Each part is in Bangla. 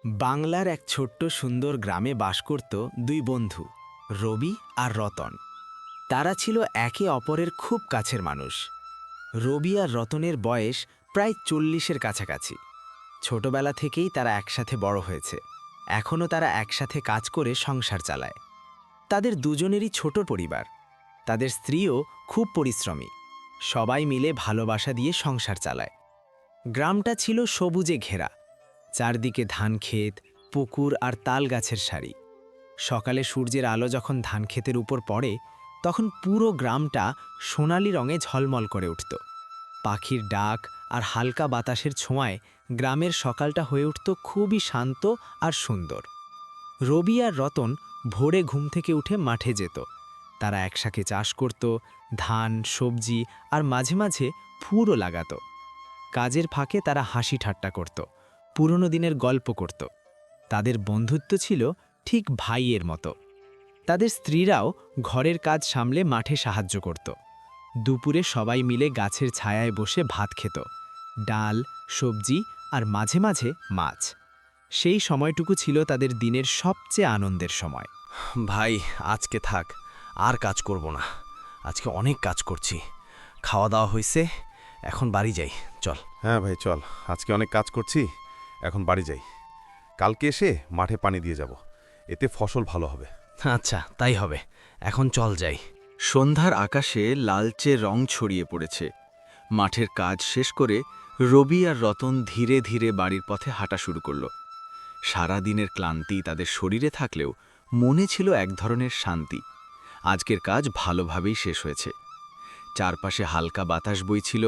বাংলার এক ছোট্ট সুন্দর গ্রামে বাস করত দুই বন্ধু, রবি আর রতন। তারা ছিল একে অপরের খুব কাছের মানুষ। রবি আর রতনের বয়স প্রায় 40-এর কাছাকাছি। ছোটবেলা থেকেই তারা একসাথে বড় হয়েছে। এখনও তারা একসাথে কাজ করে সংসার চালায়। তাদের দুজনেরই ছোট পরিবার। তাদের স্ত্রীও খুব পরিশ্রমী। সবাই মিলে ভালোবাসা দিয়ে সংসার চালায়। গ্রামটা ছিল সবুজে ঘেরা। চারদিকে ধানক্ষেত, পুকুর আর তাল গাছের সারি। সকালে সূর্যের আলো যখন ধানক্ষেতের উপর পড়ে, তখন পুরো গ্রামটা সোনালি রঙে ঝলমল করে উঠত। পাখির ডাক আর হালকা বাতাসের ছোঁয়ায় গ্রামের সকালটা হয়ে উঠত খুবই শান্ত আর সুন্দর। রবি আর রতন ভোরে ঘুম থেকে উঠে মাঠে যেত। তারা একসাথে চাষ করত, ধান, সবজি আর মাঝে মাঝে ফুলও লাগাত। কাজের ফাঁকে তারা হাসি ঠাট্টা করত, পুরনো দিনের গল্প করত। তাদের বন্ধুত্ব ছিল ঠিক ভাইয়ের মতো। তাদের স্ত্রীরাও ঘরের কাজ সামলে মাঠে সাহায্য করত। দুপুরে সবাই মিলে গাছের ছায়ায় বসে ভাত খেত, ডাল, সবজি আর মাঝে মাঝে মাছ। সেই সময়টুকু ছিল তাদের দিনের সবচেয়ে আনন্দের সময়। ভাই, আজকে থাক, আর কাজ করব না। আজকে অনেক কাজ করছি। খাওয়া দাওয়া হয়েছে, এখন বাড়ি যাই, চল। হ্যাঁ ভাই, চল। আজকে অনেক কাজ করছি, এখন বাড়ি যাই। কালকে এসে মাঠে পানি দিয়ে যাব, এতে ফসল ভালো হবে। আচ্ছা, তাই হবে, এখন চল যাই। সন্ধ্যার আকাশে লালচে রং ছড়িয়ে পড়েছে। মাঠের কাজ শেষ করে রবি আর রতন ধীরে ধীরে বাড়ির পথে হাঁটা শুরু করল। সারা দিনের ক্লান্তি তাদের শরীরে থাকলেও মনে ছিল এক ধরনের শান্তি। আজকের কাজ ভালোভাবেই শেষ হয়েছে। চারপাশে হালকা বাতাস বইছিল,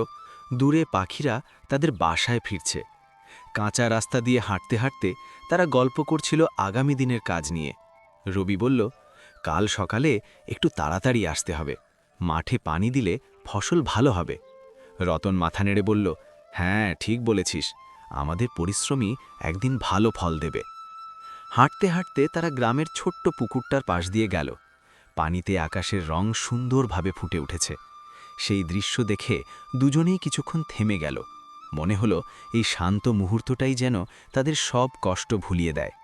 দূরে পাখিরা তাদের বাসায় ফিরছে। কাঁচা রাস্তা দিয়ে হাঁটতে হাঁটতে তারা গল্প করছিল আগামী দিনের কাজ নিয়ে। রবি বলল, কাল সকালে একটু তাড়াতাড়ি আসতে হবে, মাঠে পানি দিলে ফসল ভালো হবে। রতন মাথা নেড়ে বলল, হ্যাঁ, ঠিক বলেছিস, আমাদের পরিশ্রমী একদিন ভালো ফল দেবে। হাঁটতে হাঁটতে তারা গ্রামের ছোট্ট পুকুরটার পাশ দিয়ে গেল। পানিতে আকাশের রং সুন্দরভাবে ফুটে উঠেছে। সেই দৃশ্য দেখে দুজনেই কিছুক্ষণ থেমে গেল। মনে হলো এই শান্ত মুহূর্তটাই যেন তাদের সব কষ্ট ভুলিয়ে দেয়।